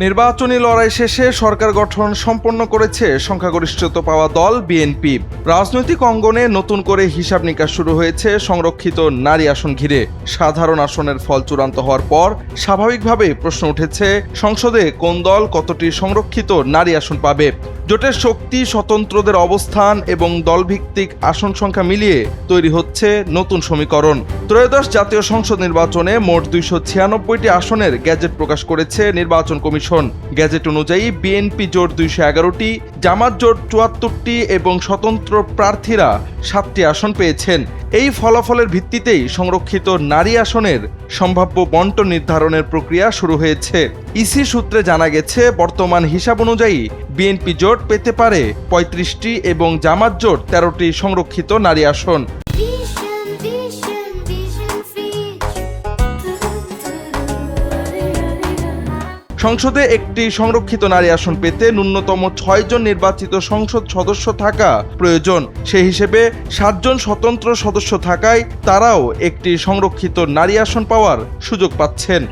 নির্বাচনী লড়াই শেষে সরকার গঠন সম্পন্ন করেছে সংখ্যাগরিষ্ঠতা পাওয়া দল বিএনপি। রাজনৈতিক অঙ্গনে নতুন করে হিসাব নিকাশ শুরু হয়েছে সংরক্ষিত নারী আসন ঘিরে। সাধারণ আসনের ফল চূড়ান্ত হওয়ার পর স্বাভাবিকভাবেই প্রশ্ন উঠেছে, সংসদে কোন দল কতটি সংরক্ষিত নারী আসন পাবে। জোটের শক্তি, স্বতন্ত্রদের অবস্থান এবং দলভিত্তিক আসন সংখ্যা মিলিয়ে তৈরি হচ্ছে নতুন সমীকরণ। ত্রয়োদশ জাতীয় সংসদ নির্বাচনে মোট 296টি আসনের গ্যাজেট প্রকাশ করেছে নির্বাচন কমিশন। গ্যাজেট অনুযায়ী বিএনপি জোট 211টি, জামাত জোট 74টি এবং স্বতন্ত্র প্রার্থীরা 7টি আসন পেয়েছেন। এই ফলাফলের ভিত্তিতেই সংরক্ষিত নারী আসনের সম্ভাব্য বণ্টন নির্ধারণের প্রক্রিয়া শুরু হয়েছে। ইসি সূত্রে জানা গেছে, বর্তমান হিসাব অনুযায়ী বিএনপি জোট পেতে পারে 35টি এবং জামাত জোট 13টি সংরক্ষিত নারী আসন। সংসদে একটি সংরক্ষিত নারী আসন পেতে ন্যূনতম 6 জন নির্বাচিত সংসদ সদস্য থাকা প্রয়োজন। সেই হিসেবে 7 জন স্বতন্ত্র সদস্য থাকায় তারাও একটি সংরক্ষিত নারী আসন পাওয়ার সুযোগ পাচ্ছেন।